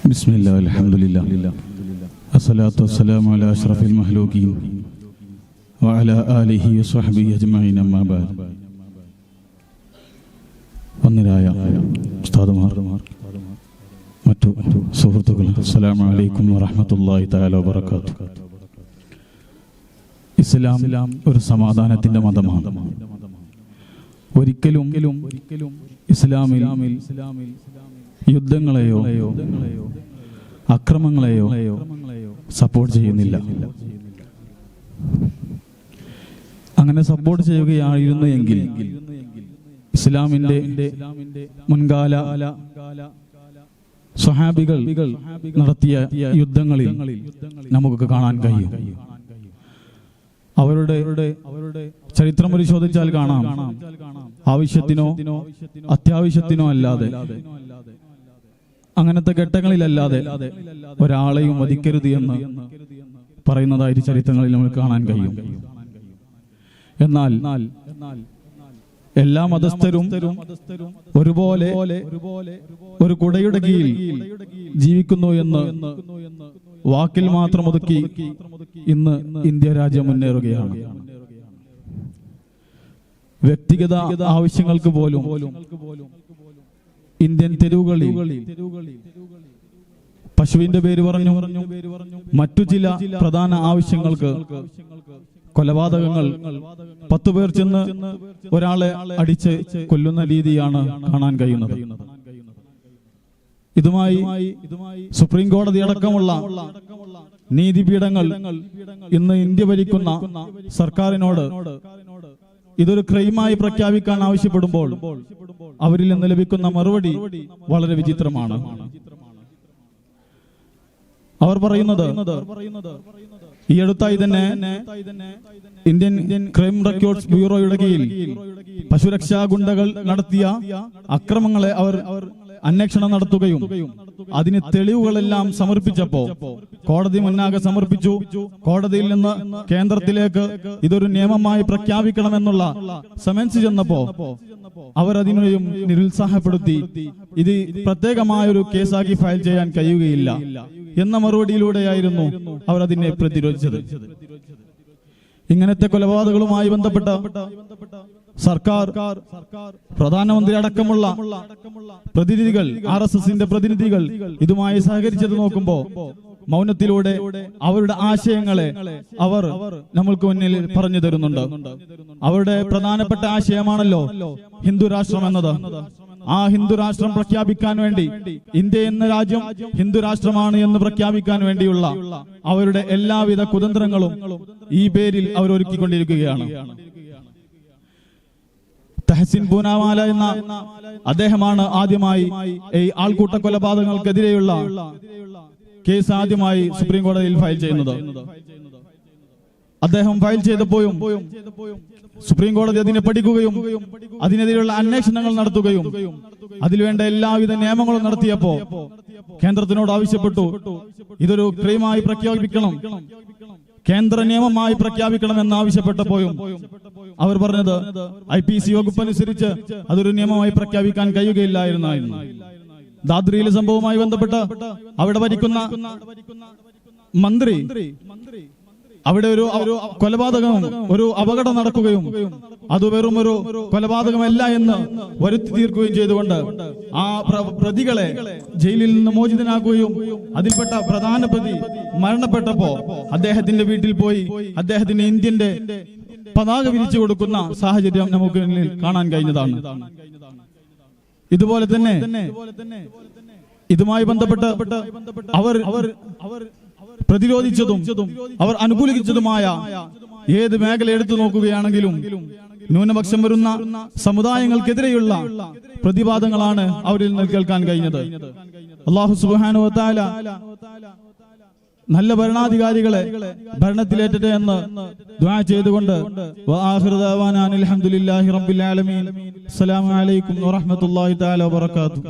ബിസ്മില്ലാ അൽഹംദുലില്ലാ അസ്സലാത്തു വസ്സലാമു അലാ അഷ്റഫിൽ മഖ്ലൂഖീൻ വഅലാ ആലിഹി വസ്വഹ്ബിഹി അജ്മഈൻ അമ്മാ ബഅദ്. വന്ദരായ ഉസ്താദുമാർ, മറ്റു സുഹൃത്തുക്കൾ, അസ്സലാമു അലൈക്കും വറഹ്മത്തുള്ളാഹി തആല വബറകാതുഹു. ഇസ്ലാം ഒരു സമാധാനത്തിന്റെ മതമാണ്. ഒരിക്കലും ഇസ്ലാമിൽ യുദ്ധങ്ങളെയോ അക്രമങ്ങളെയോ സപ്പോർട്ട് ചെയ്യുന്നില്ല. അങ്ങനെ സപ്പോർട്ട് ചെയ്യുകയായിരുന്നു എങ്കിൽ ഇസ്ലാമിന്റെ മുൻകാല സ്വഹാബികൾ നടത്തിയ യുദ്ധങ്ങളിൽ നമുക്ക് കാണാൻ കഴിയും. അവരുടെ ചരിത്രം പരിശോധിച്ചാൽ കാണാം, ആവശ്യത്തിനോ അത്യാവശ്യത്തിനോ അല്ലാതെ, അങ്ങനത്തെ ഘട്ടങ്ങളിലല്ലാതെ ഒരാളെയും വധിക്കരുത് എന്ന് പറയുന്നതായിട്ട് ചരിത്രങ്ങളിൽ നമുക്ക് കാണാൻ കഴിയും. എന്നാൽ എല്ലാ മതസ്ഥരും ഒരുപോലെ ഒരു കുടയുടെ കീഴിൽ ജീവിക്കുന്നു എന്ന് വാക്കിൽ മാത്രം ഒതുക്കി ഇന്ന് ഇന്ത്യ രാജ്യം മുന്നേറുകയാണ്. വ്യക്തിഗത ആവശ്യങ്ങൾക്ക് പോലും ഇന്ത്യൻ തെരുവുകളിൽ പശുവിന്റെ പേര് പറഞ്ഞു, മറ്റു ചില പ്രധാന ആവശ്യങ്ങൾക്ക് കൊലപാതകങ്ങൾ, 10 പേർ ചെന്ന് ഒരാളെ അടിച്ച് കൊല്ലുന്ന രീതിയാണ് കാണാൻ കഴിയുന്നത്. ഇതുമായി സുപ്രീം കോടതി അടക്കമുള്ള നീതിപീഠങ്ങൾ ഇന്ന് ഇന്ത്യ ഭരിക്കുന്ന സർക്കാരിനോട് ഇതൊരു ക്രൈമായി പ്രഖ്യാപിക്കാൻ ആവശ്യപ്പെടുമ്പോൾ അവരിൽ നിന്ന് ലഭിക്കുന്ന മറുപടി വളരെ വിചിത്രമാണ്. അവർ പറയുന്നത്, ഈ അടുത്തായി തന്നെ ഇന്ത്യൻ ക്രൈം റെക്കോർഡ്സ് ബ്യൂറോയുടെ കീഴിൽ പശുരക്ഷാ ഗുണ്ടകൾ നടത്തിയ അക്രമങ്ങളെ അവർ അന്വേഷണം നടത്തുകയും അതിന് തെളിവുകളെല്ലാം സമർപ്പിച്ചപ്പോ കോടതി മുന്നാകെ സമർപ്പിച്ചു. കോടതിയിൽ നിന്ന് കേന്ദ്രത്തിലേക്ക് ഇതൊരു നിയമമായി പ്രഖ്യാപിക്കണമെന്നുള്ള സമൻസ് ചെന്നപ്പോ അവരതിനെയും നിരുത്സാഹപ്പെടുത്തി, ഇത് പ്രത്യേകമായൊരു കേസാക്കി ഫയൽ ചെയ്യാൻ കഴിയുകയില്ല എന്ന മറുപടിയിലൂടെയായിരുന്നു അവർ അതിനെ പ്രതിരോധിച്ചത്. ഇങ്ങനത്തെ കൊലപാതകങ്ങളുമായി ബന്ധപ്പെട്ട സർക്കാർ, പ്രധാനമന്ത്രി അടക്കമുള്ള പ്രതിനിധികൾ, RSSന്റെ പ്രതിനിധികൾ ഇതുമായി സഹകരിച്ചത് നോക്കുമ്പോ മൗനത്തിലൂടെ അവരുടെ ആശയങ്ങളെ അവർ നമ്മൾക്ക് മുന്നിൽ പറഞ്ഞു തരുന്നുണ്ട്. അവരുടെ പ്രധാനപ്പെട്ട ആശയമാണല്ലോ ഹിന്ദു രാഷ്ട്രം എന്നത്. ആ ഹിന്ദു രാഷ്ട്രം പ്രഖ്യാപിക്കാൻ വേണ്ടി, ഇന്ത്യ എന്ന രാജ്യം ഹിന്ദു രാഷ്ട്രമാണ് എന്ന് പ്രഖ്യാപിക്കാൻ വേണ്ടിയുള്ള അവരുടെ എല്ലാവിധ കുതന്ത്രങ്ങളും ഈ പേരിൽ അവർ ഒരുക്കിക്കൊണ്ടിരിക്കുകയാണ്. തഹസിൻ പൂനാവാല എന്ന അദ്ദേഹമാണ് ആദ്യമായി ഈ ആൾക്കൂട്ട കൊലപാതകങ്ങൾക്കെതിരെയുള്ള കേസ് ആദ്യമായി സുപ്രീം കോടതിയിൽ ഫയൽ ചെയ്യുന്നത്. അദ്ദേഹം ഫയൽ ചെയ്തപ്പോഴും സുപ്രീം കോടതി അതിനെ പഠിക്കുകയും അതിനെതിരെയുള്ള അന്വേഷണങ്ങൾ നടത്തുകയും അതിനുവേണ്ട എല്ലാവിധ നിയമങ്ങളും നടത്തിയപ്പോ കേന്ദ്രത്തിനോട് ആവശ്യപ്പെട്ടു, ഇതൊരു ക്രൈമായി പ്രഖ്യാപിക്കണം, കേന്ദ്ര നിയമമായി പ്രഖ്യാപിക്കണം എന്നാവശ്യപ്പെട്ടപ്പോഴും അവർ പറഞ്ഞത് IPC വകുപ്പ് അനുസരിച്ച് അതൊരു നിയമമായി പ്രഖ്യാപിക്കാൻ കഴിയുകയില്ലായിരുന്നു. ദാദ്രിയിലെ സംഭവവുമായി ബന്ധപ്പെട്ട് അവിടെ ഭരിക്കുന്ന മന്ത്രി അവിടെ ഒരു കൊലപാതകവും ഒരു അപകടം നടക്കുകയും അത് വെറും ഒരു കൊലപാതകമല്ല എന്ന് വരുത്തി തീർക്കുകയും ചെയ്തുകൊണ്ട് ആ പ്രതികളെ ജയിലിൽ നിന്ന് മോചിതനാക്കുകയും അതിൽപ്പെട്ട പ്രധാന പ്രതി മരണപ്പെട്ടപ്പോ അദ്ദേഹത്തിന്റെ വീട്ടിൽ പോയി അദ്ദേഹത്തിന് ഇന്ത്യന്റെ പതാക വിരിച്ചു കൊടുക്കുന്ന സാഹചര്യം നമുക്ക് കാണാൻ കഴിഞ്ഞതാണ്. ഇതുപോലെ തന്നെ ഇതുമായി ബന്ധപ്പെട്ട് അവർ പ്രതിരോധിച്ചതും അവർ അനുകൂലിച്ചതുമായ ഏത് മേഖല എടുത്തു നോക്കുകയാണെങ്കിലും ന്യൂനപക്ഷം വരുന്ന സമുദായങ്ങൾക്കെതിരെയുള്ള പ്രതിവാദങ്ങളാണ് അവരിൽ നിന്ന് കേൾക്കാൻ കഴിഞ്ഞത്. അല്ലാഹു സുബ്ഹാനഹു വ തആല നല്ല ഭരണാധികാരികളെ ഭരണത്തിലേറ്റട്ടെ എന്ന് ദുആ ചെയ്തുകൊണ്ട് വആഖിറു ദഅവാനാ അൽഹംദുലില്ലാഹി റബ്ബിൽ ആലമീൻ. അസ്സലാമു അലൈക്കും വറഹ്മത്തുള്ളാഹി തആല വബറകാതുഹു.